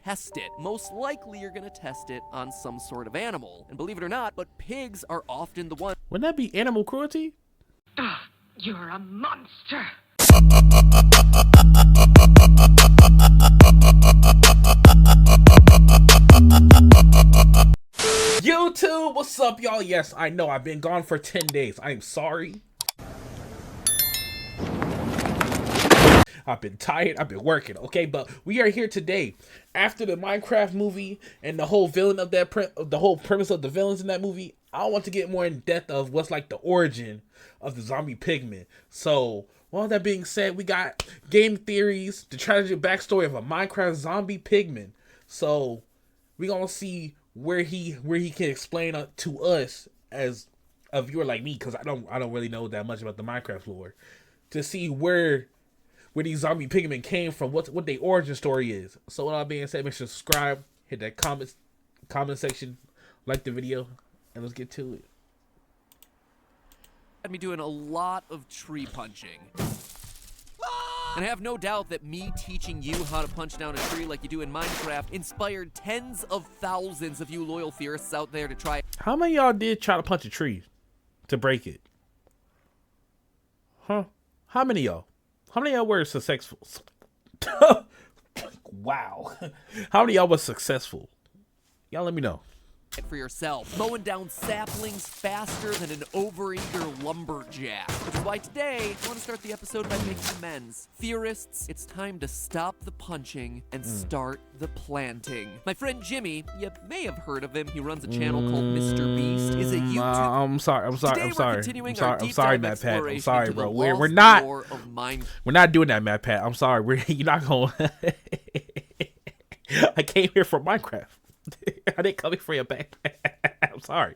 test it. Most likely you're gonna test it on some sort of animal. And believe it or not, but pigs are often the ones. Wouldn't that be animal cruelty? You're a monster. YouTube, what's up, y'all? Yes, I know I've been gone for 10 days. I'm sorry. I've been tired. I've been working, okay? But we are here today after the Minecraft movie and the whole villain of that the whole premise of the villains in that movie. I want to get more in depth of what's like the origin of the zombie pigmen. So, with all that being said, we got Game Theories, the tragic backstory of a Minecraft zombie pigman. So, we gonna see where he can explain to us as a viewer like me, because I don't really know that much about the Minecraft lore, to see where these zombie pigmen came from, what their origin story is. So with all being said, make sure to subscribe, hit that comment section, like the video, and let's get to it. Had me doing a lot of tree punching. And I have no doubt that me teaching you how to punch down a tree like you do in Minecraft inspired tens of thousands of you loyal theorists out there to try. How many of y'all did try to punch a tree to break it? Huh? How many of y'all? How many of y'all were successful? Wow. How many of y'all was successful? Y'all let me know. For yourself, mowing down saplings faster than an overeager lumberjack. Which is why today, I want to start the episode by making amends. Theorists, it's time to stop the punching and start the planting. My friend Jimmy, you may have heard of him. He runs a channel called Mr. Beast. Is a YouTube. I'm sorry, Matt Pat. I'm sorry, bro. We're not doing that, Matt Pat. I'm sorry. You're not gonna. I came here for Minecraft. I didn't come here for your back. I'm sorry.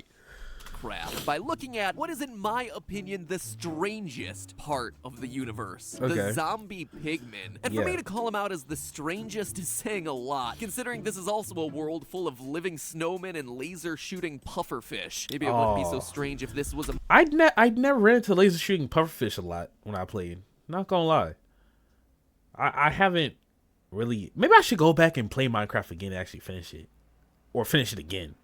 By looking at what is, in my opinion, the strangest part of the universe. Okay. The zombie pigmen. And for me to call them out as the strangest is saying a lot, considering this is also a world full of living snowmen and laser shooting pufferfish. Maybe it wouldn't be so strange if this was a... I'd never ran into laser shooting pufferfish a lot when I played. Not gonna lie. I haven't really... Maybe I should go back and play Minecraft again and actually finish it. Or finish it again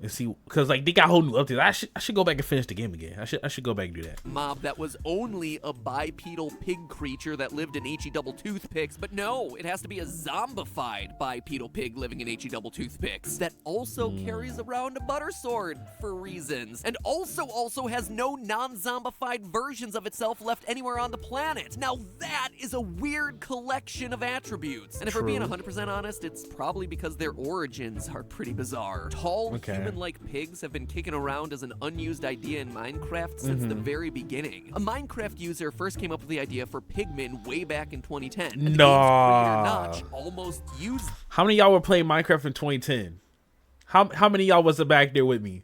and see, because like they got whole new updates. I should go back and finish the game again. I should go back and do that. Mob that was only a bipedal pig creature that lived in HE double toothpicks, but no, it has to be a zombified bipedal pig living in HE double toothpicks that also carries around a butter sword for reasons, and also has no non-zombified versions of itself left anywhere on the planet. Now that is a weird collection of attributes, and if we're being 100% honest, it's probably because their origins are pretty bizarre. Tall, human-like pigs have been kicking around as an unused idea in Minecraft since the very beginning. A Minecraft user first came up with the idea for pigmen way back in 2010. And the game's creator Notch almost used... How many of y'all were playing Minecraft in 2010? How many of y'all was back there with me?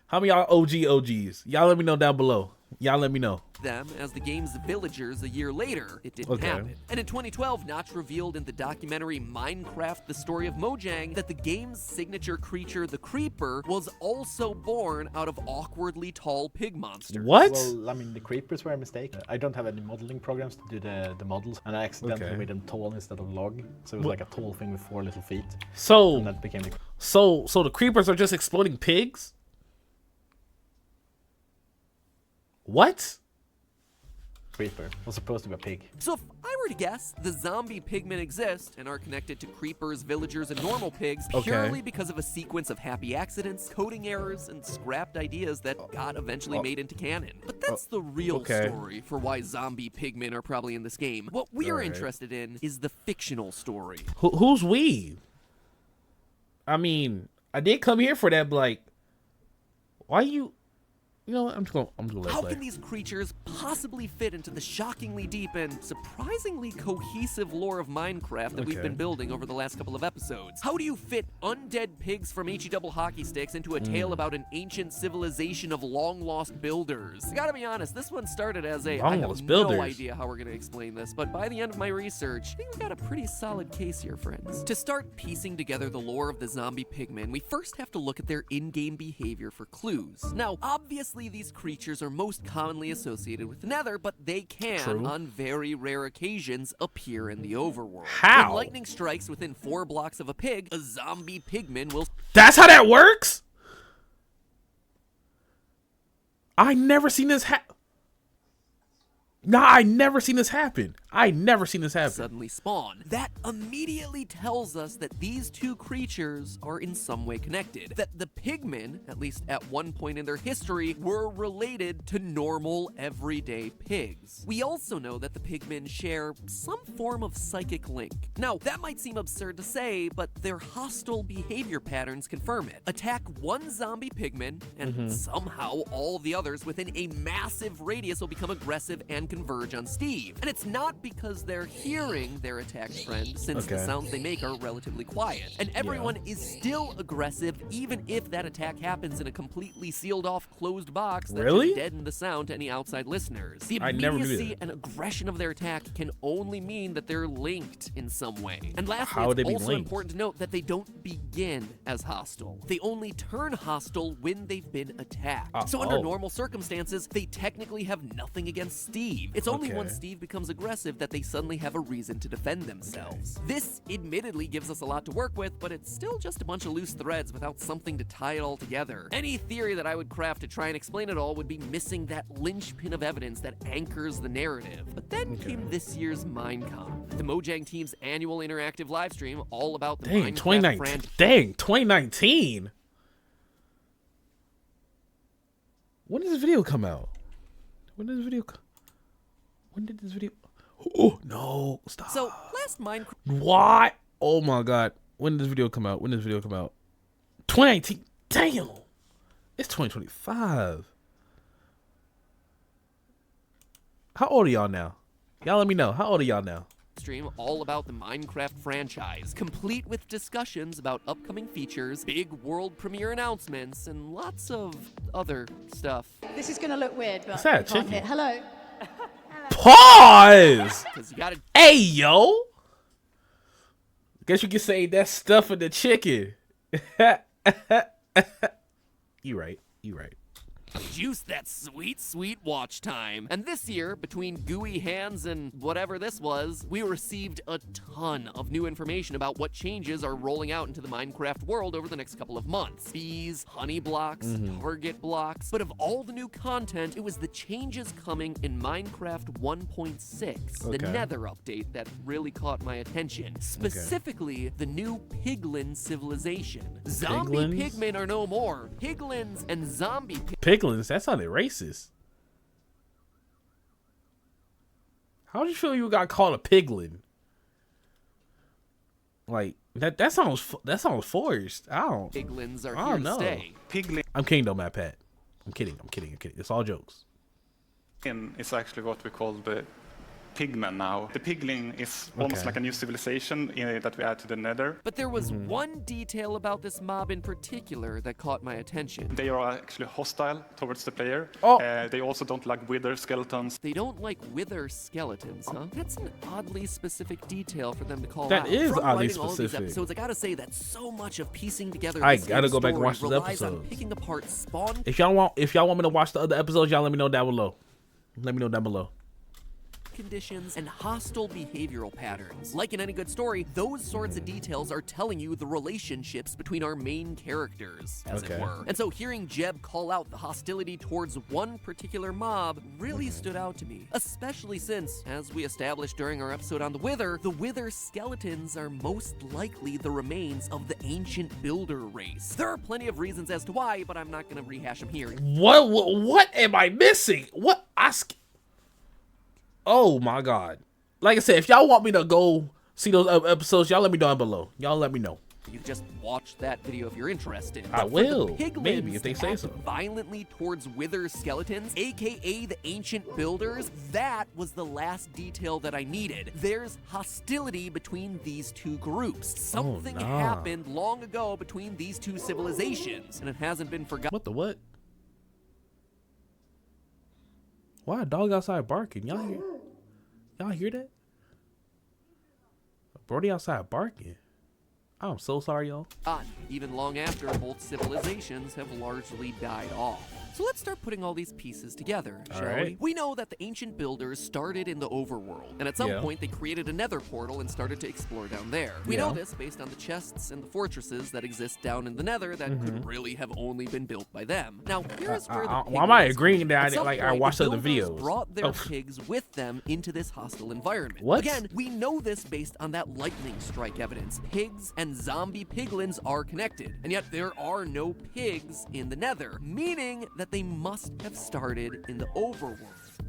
How many of y'all OGs? Y'all let me know down below. Y'all let me know. Them as the game's villagers a year later. It didn't happen. And in 2012, Notch revealed in the documentary Minecraft: The Story of Mojang that the game's signature creature, the Creeper, was also born out of awkwardly tall pig monsters. What? Well, I mean, the creepers were a mistake. I don't have any modeling programs to do the models, and I accidentally made them tall instead of log. So it was like a tall thing with 4 little feet. So and that became the... So the creepers are just exploding pigs? What? Creeper was supposed to be a pig. So if I were to guess, the zombie pigmen exist and are connected to creepers, villagers, and normal pigs purely because of a sequence of happy accidents, coding errors, and scrapped ideas that got eventually made into canon. But that's the real story for why zombie pigmen are probably in this game. What we're interested in is the fictional story. Who's we? I mean, I did come here for that, but like, why you... You know what? I'm just gonna let it How play. can these creatures possibly fit into the shockingly deep and surprisingly cohesive lore of Minecraft that we've been building over the last couple of episodes? How do you fit undead pigs from HE double hockey sticks into a tale about an ancient civilization of long-lost builders? I gotta be honest, this one started as a I have no idea how we're gonna explain this, but by the end of my research, I think we got a pretty solid case here, friends. To start piecing together the lore of the zombie pigmen, we first have to look at their in-game behavior for clues. Now, obviously Obviously, these creatures are most commonly associated with the Nether, but they can, True. on very rare occasions, appear in the overworld. How? When lightning strikes within 4 blocks of a pig, a zombie pigman will... That's how that works? I never seen this happen. Nah, I never seen this happen. suddenly spawn. That immediately tells us that these two creatures are in some way connected. That the pigmen, at least at one point in their history, were related to normal, everyday pigs. We also know that the pigmen share some form of psychic link. Now, that might seem absurd to say, but their hostile behavior patterns confirm it. Attack one zombie pigman, and somehow all the others within a massive radius will become aggressive and converge on Steve. And it's not because they're hearing their attacked friend, since the sounds they make are relatively quiet. And everyone is still aggressive, even if that attack happens in a completely sealed off closed box that should deaden the sound to any outside listeners. The immediacy and aggression of their attack can only mean that they're linked in some way. And lastly, it's also important to note that they don't begin as hostile. They only turn hostile when they've been attacked. So under normal circumstances, they technically have nothing against Steve. It's only when Steve becomes aggressive that they suddenly have a reason to defend themselves. This admittedly gives us a lot to work with, but it's still just a bunch of loose threads without something to tie it all together. Any theory that I would craft to try and explain it all would be missing that linchpin of evidence that anchors the narrative. But then came this year's Minecon, the Mojang team's annual interactive live stream all about the Minecraft franchise. 2019? When did this video come out? When did this video... Oh, no. Stop. So, last Minecraft... What? Oh, my God. When did this video come out? 2019. Damn. It's 2025. How old are y'all now? Y'all let me know. How old are y'all now? Stream all about the Minecraft franchise, complete with discussions about upcoming features, big world premiere announcements, and lots of other stuff. This is gonna look weird, but What's that, you can't chicken? hear. Hello. Pause! 'Cause you gotta... Hey, yo! Guess you could say that's stuff in the chicken. You right. Juice that sweet, sweet watch time. And this year, between gooey hands and whatever this was, we received a ton of new information about what changes are rolling out into the Minecraft world over the next couple of months. Bees, honey blocks, target blocks. But of all the new content, it was the changes coming in Minecraft 1.6, the Nether update, that really caught my attention. Specifically, the new Piglin civilization. Zombie pigmen are no more. Piglins and zombie Piglins? That sounded racist. How did you feel you got called a piglin? Like that sounds forced. Piglins are here to stay. Piglin I'm kidding though, Matt Pat. I'm kidding. It's all jokes. is actually what we call the Pigmen now. The Piglin is almost like a new civilization that we add to the Nether. But there was one detail about this mob in particular that caught my attention. They are actually hostile towards the player. They also don't like wither skeletons. They don't like wither skeletons, huh? That's an oddly specific detail for them to call That out. is From oddly writing all of these specific. episodes, I gotta say that so much of piecing together I this gotta game's go back and story watch those relies on episodes. picking apart spawn If y'all want me to watch the other episodes, y'all let me know down below. conditions and hostile behavioral patterns. Like in any good story, those sorts of details are telling you the relationships between our main characters, as it were. And so hearing Jeb call out the hostility towards one particular mob really stood out to me, especially since, as we established during our episode on the Wither skeletons are most likely the remains of the ancient builder race. There are plenty of reasons as to why, but I'm not going to rehash them here. What am I missing? Oh my God. Like I said, if y'all want me to go see those episodes, y'all let me know down below. Y'all let me know. You just watch that video if you're interested. I will. Piglins Maybe if they say act so. Violently towards wither skeletons, aka the ancient builders, that was the last detail that I needed. There's hostility between these two groups. Something happened long ago between these two civilizations, and it hasn't been forgotten. What the what? Why a dog outside barking? Y'all hear that? Brody outside barking. I'm so sorry, y'all. Even long after both civilizations have largely died off. So let's start putting all these pieces together, shall we? We know that the ancient builders started in the overworld, and at some point they created a nether portal and started to explore down there. We know this based on the chests and the fortresses that exist down in the nether that could really have only been built by them. Now, here's where the why am I agreeing that I watched other videos? Brought their pigs with them into this hostile environment. What? Again, we know this based on that lightning strike evidence. Pigs and zombie piglins are connected, and yet there are no pigs in the nether, meaning that they must have started in the overworld.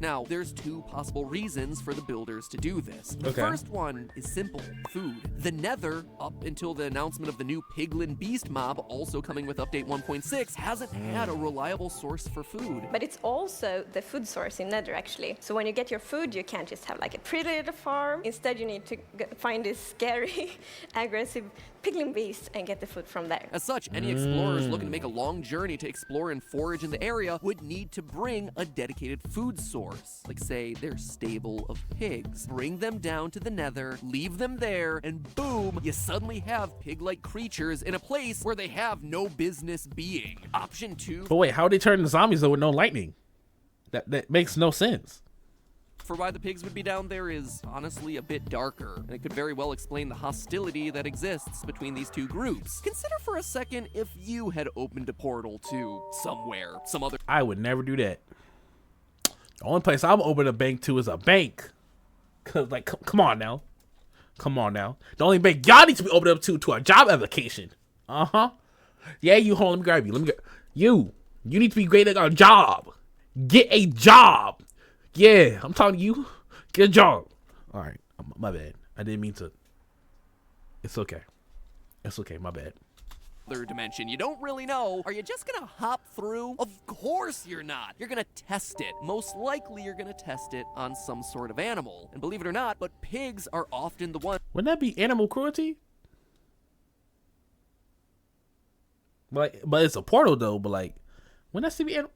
Now, there's two possible reasons for the builders to do this. The first one is simple: food. The nether, up until the announcement of the new piglin beast mob also coming with update 1.6, hasn't had a reliable source for food. But it's also the food source in nether, actually. So when you get your food, you can't just have like a pretty little farm. Instead, you need to find this scary, aggressive piglin beast and get the food from there. As such, any explorers looking to make a long journey to explore and forage in the area would need to bring a dedicated food source, like say their stable of pigs. Bring them down to the nether, leave them there, and boom, you suddenly have pig-like creatures in a place where they have no business being. Option 2. But wait, how would they turn into zombies though with no lightning? That makes no sense. For why the pigs would be down there is honestly a bit darker, and it could very well explain the hostility that exists between these two groups. Consider for a second if you had opened a portal to somewhere, some other... I would never do that. The only place I'm opening a bank to is a bank. Cause like, come on now. Come on now. The only bank y'all need to be opening up to a job application. Yeah, you hold, let me grab you. You need to be great at a job. Get a job. Yeah, I'm talking to you. Get a job. All right, my bad. I didn't mean to. It's okay. It's okay, my bad. Other dimension you don't really know. Are you just gonna hop through? Of course you're not. You're gonna test it. Most likely you're gonna test it on some sort of animal. And believe it or not, but pigs are often the ones... Wouldn't that be animal cruelty? But it's a portal though, but like, wouldn't that still be animal?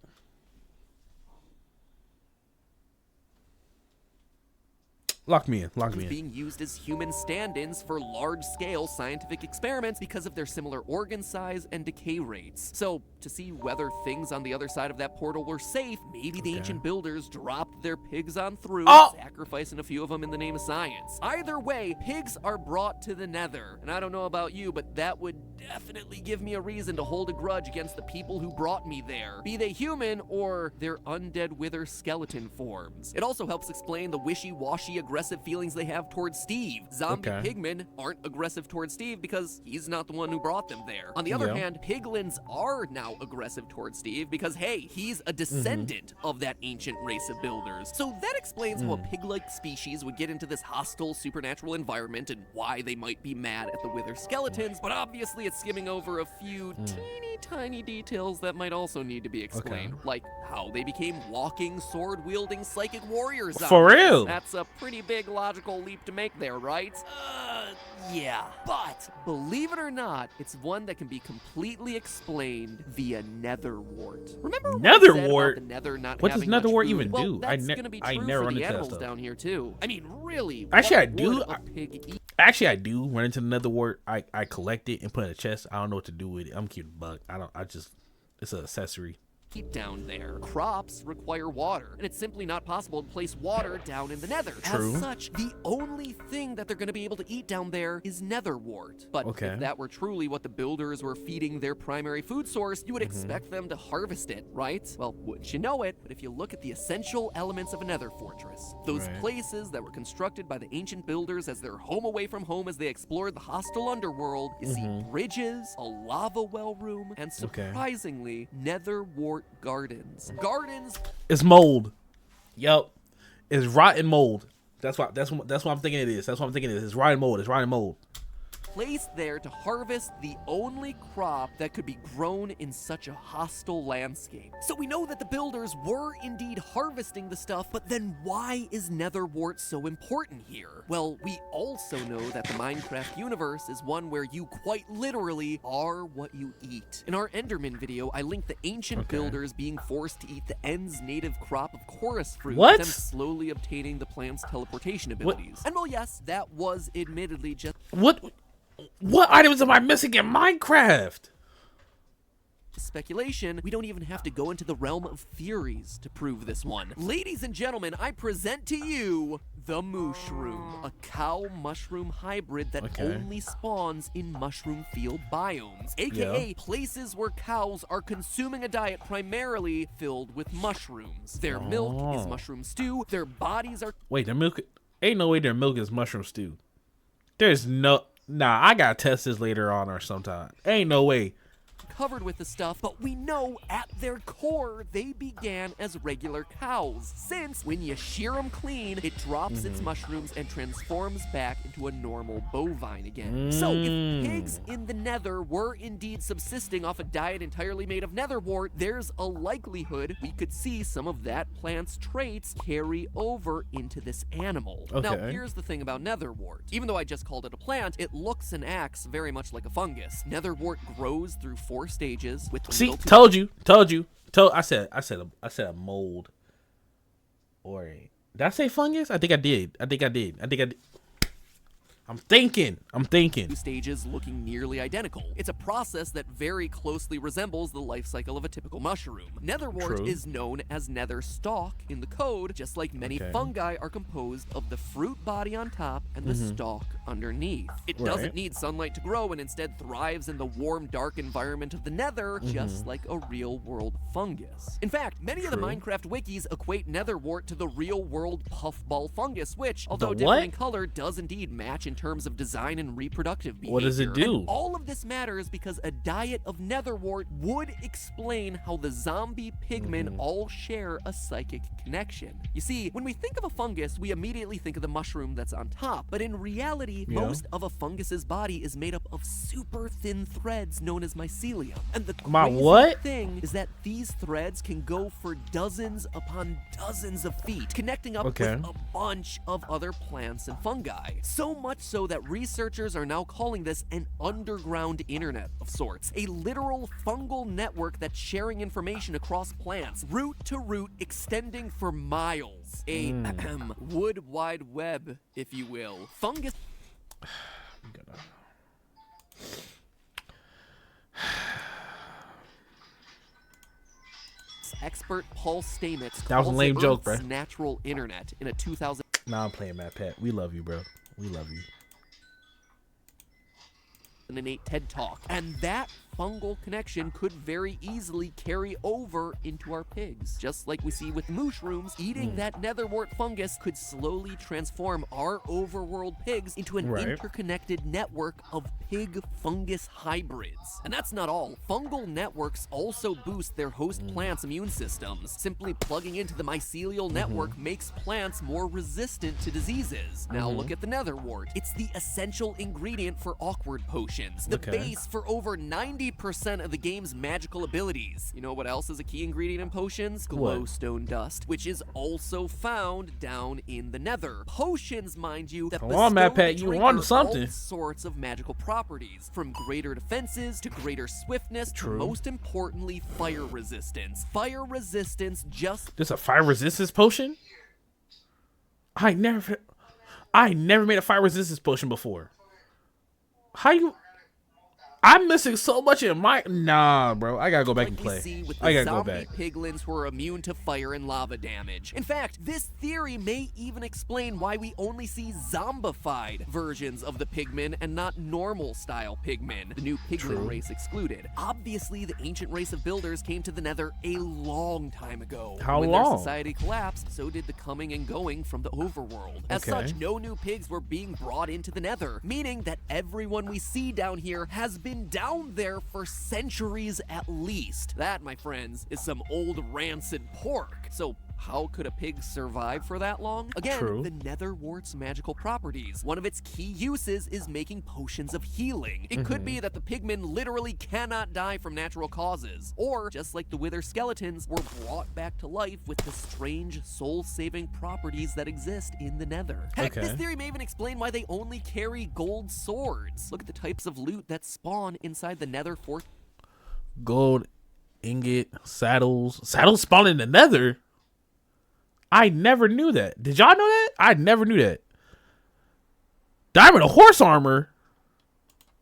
Lock me in. Being used as human stand-ins for large-scale scientific experiments because of their similar organ size and decay rates. So, to see whether things on the other side of that portal were safe, maybe the ancient builders dropped their pigs on through, sacrificing a few of them in the name of science. Either way, pigs are brought to the nether. And I don't know about you, but that would definitely give me a reason to hold a grudge against the people who brought me there, be they human or their undead wither skeleton forms. It also helps explain the wishy-washy aggressive feelings they have towards Steve. Zombie pigmen aren't aggressive towards Steve because he's not the one who brought them there. On the other hand, piglins are now aggressive towards Steve because, hey, he's a descendant of that ancient race of builders. So that explains how a pig-like species would get into this hostile supernatural environment and why they might be mad at the wither skeletons, but obviously it's skimming over a few teeny tiny details that might also need to be explained, like how they became walking, sword-wielding psychic warriors. For real? That's a pretty big logical leap to make there, right? Yeah. But, believe it or not, it's one that can be completely explained via netherwort. Remember what I said about the nether not what does having much netherwort food? even Well, do? that's gonna be I true never for run the into that animals stuff. down here, too. I mean, really, Actually, what I do. would a pig eat? Actually, I do run into the netherwort. I collect it and put it in a chest. I don't know what to do with it. I'm keeping a bug. It's an accessory. Down there. Crops require water, and it's simply not possible to place water down in the nether. True. As such, the only thing that they're going to be able to eat down there is netherwort. But if that were truly what the builders were feeding their primary food source, you would expect them to harvest it, right? Well, wouldn't you know it, but if you look at the essential elements of a nether fortress, those places that were constructed by the ancient builders as their home away from home as they explored the hostile underworld, you see bridges, a lava well room, and surprisingly, netherwort gardens. It's mold. Yup. It's rotten mold. That's what I'm thinking it is. It's rotten mold. It's rotten mold. Placed there to harvest the only crop that could be grown in such a hostile landscape. So we know that the builders were indeed harvesting the stuff, but then why is netherwort so important here? Well, we also know that the Minecraft universe is one where you quite literally are what you eat. In our Enderman video, I linked the ancient builders being forced to eat the End's native crop of chorus fruit, them slowly obtaining the plant's teleportation abilities. And well, yes, that was admittedly just... What items am I missing in Minecraft? Speculation, we don't even have to go into the realm of theories to prove this one. Ladies and gentlemen, I present to you the mushroom, a cow mushroom hybrid that only spawns in mushroom field biomes, aka places where cows are consuming a diet primarily filled with mushrooms. Their milk is mushroom stew, their bodies are— Wait, their milk— ain't no way their milk is mushroom stew. There's no— nah, I gotta test this later on or sometime. Ain't no way. covered with the stuff, but we know at their core they began as regular cows, since when you shear them clean, it drops its mushrooms and transforms back into a normal bovine again. So if pigs in the nether were indeed subsisting off a diet entirely made of netherwort, there's a likelihood we could see some of that plant's traits carry over into this animal. Now, here's the thing about netherwort. Even though I just called it a plant, it looks and acts very much like a fungus. Netherwort grows through 4 stages with— See, told you. I said a mold. Or did I say fungus? I think I did. I'm thinking. 2 stages looking nearly identical. It's a process that very closely resembles the life cycle of a typical mushroom. Netherwort is known as nether stalk in the code, just like many fungi are composed of the fruit body on top and the stalk underneath. It doesn't need sunlight to grow and instead thrives in the warm, dark environment of the nether, just like a real-world fungus. In fact, many of the Minecraft wikis equate netherwort to the real-world puffball fungus, which, although different in color, does indeed match in terms of design and reproductive behavior. What does it do? And all of this matters because a diet of netherwort would explain how the zombie pigmen all share a psychic connection. You see, when we think of a fungus, we immediately think of the mushroom that's on top, but in reality, most of a fungus's body is made up of super thin threads known as mycelium. And the crazy thing is that these threads can go for dozens upon dozens of feet, connecting up with a bunch of other plants and fungi. So much so that researchers are now calling this an underground internet of sorts, a literal fungal network that's sharing information across plants, root to root, extending for miles. A wood wide web, if you will. Fungus expert Paul Stamets that was a lame joke, bro. Natural internet in a 2000— Nah, I'm playing Matt Pat. We love you, bro. We love you. An innate TED Talk. And that fungal connection could very easily carry over into our pigs. Just like we see with mushrooms, eating that netherwort fungus could slowly transform our overworld pigs into an interconnected network of pig-fungus hybrids. And that's not all. Fungal networks also boost their host plants' immune systems. Simply plugging into the mycelial network makes plants more resistant to diseases. Now look at the netherwort. It's the essential ingredient for awkward potions, the base for over 90% of the game's magical abilities. You know what else is a key ingredient in potions? Glowstone dust, which is also found down in the nether. Potions, mind you, that bestow the drinker all sorts of magical properties, from greater defenses to greater swiftness to, most importantly, fire resistance. Fire resistance just— There's a fire resistance potion? I never made a fire resistance potion before. How you— I'm missing so much in my— Nah, bro. I gotta go back and play. I gotta go back. Piglins who are immune to fire and lava damage. In fact, this theory may even explain why we only see zombified versions of the pigmen and not normal style pigmen, the new piglin race excluded. Obviously, the ancient race of builders came to the nether a long time ago. How when long? Their society collapsed, so did the coming and going from the overworld. As such, no new pigs were being brought into the nether, meaning that everyone we see down here has been down there for centuries at least. That, my friends, is some old rancid pork. So how could a pig survive for that long? Again, the netherwort's magical properties. One of its key uses is making potions of healing. It could be that the pigmen literally cannot die from natural causes, or just like the wither skeletons, were brought back to life with the strange soul-saving properties that exist in the nether. Heck, this theory may even explain why they only carry gold swords. Look at the types of loot that spawn inside the nether fort. Gold, ingot, saddles. Saddles spawn in the nether? I never knew that. Did y'all know that? I never knew that. Diamond of horse armor?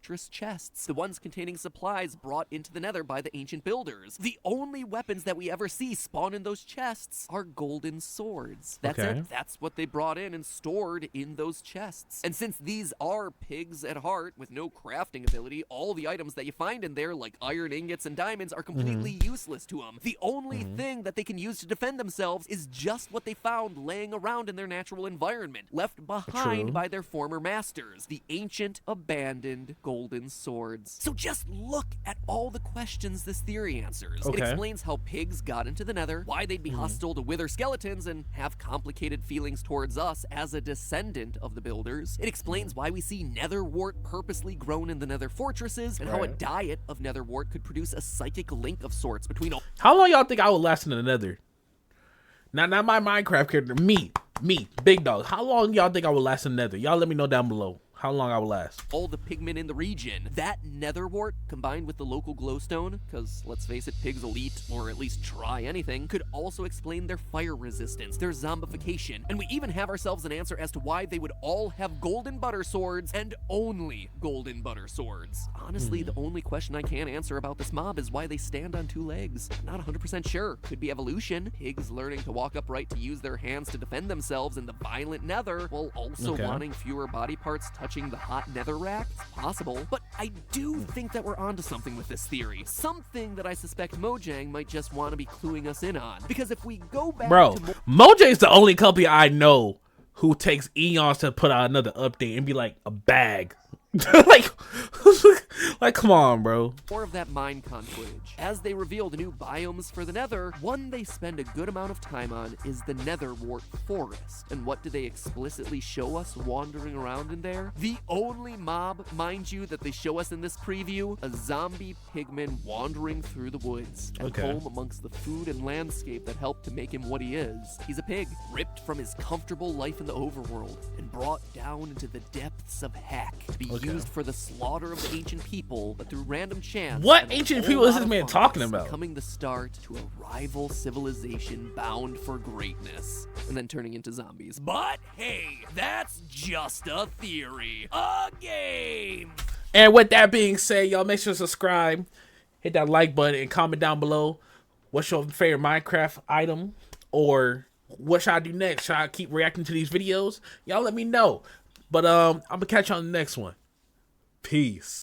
fortress chests, the ones containing supplies brought into the Nether by the ancient builders. The only weapons that we ever see spawn in those chests are golden swords. That's it. That's what they brought in and stored in those chests. And since these are pigs at heart with no crafting ability, all the items that you find in there, like iron ingots and diamonds, are completely useless to them. The only thing that they can use to defend themselves is just what they found laying around in their natural environment, left behind by their former masters, the ancient, abandoned golden swords. So just look at all the questions this theory answers. It explains how pigs got into the Nether, why they'd be hostile to wither skeletons and have complicated feelings towards us as a descendant of the builders. It explains why we see netherwort purposely grown in the Nether fortresses, and how a diet of netherwort could produce a psychic link of sorts between all. How long y'all think I would last in the Nether? Not my Minecraft character, me, Big Dog. How long y'all think I would last in the Nether? Y'all let me know down below how long I will last. All the pigmen in the region. That netherwort, combined with the local glowstone, because let's face it, pigs will eat, or at least try anything, could also explain their fire resistance, their zombification, and we even have ourselves an answer as to why they would all have golden butter swords, and only golden butter swords. Honestly, the only question I can answer about this mob is why they stand on 2 legs. Not 100% sure. Could be evolution. Pigs learning to walk upright to use their hands to defend themselves in the violent nether, while also wanting fewer body parts touching the hot nether rack. It's possible, but I do think that we're onto something with this theory. Something that I suspect Mojang might just want to be cluing us in on. Because if we go back to Mojang's the only company I know who takes eons to put out another update and be like a bag. like, come on, bro. More of that Minecon footage. As they reveal the new biomes for the Nether, one they spend a good amount of time on is the Netherwort Forest. And what do they explicitly show us wandering around in there? The only mob, mind you, that they show us in this preview, a zombie pigman wandering through the woods, at home amongst the food and landscape that helped to make him what he is. He's a pig, ripped from his comfortable life in the overworld, and brought down into the depths of heck to be used for the slaughter of the ancient people, but through random chance. What ancient people is this man talking about? Becoming the start to a rival civilization bound for greatness, and then turning into zombies. But hey, that's just a theory. A game! And with that being said, y'all make sure to subscribe, hit that like button, and comment down below what's your favorite Minecraft item, or what should I do next? Should I keep reacting to these videos? Y'all let me know. But I'm gonna catch you on the next one. Peace.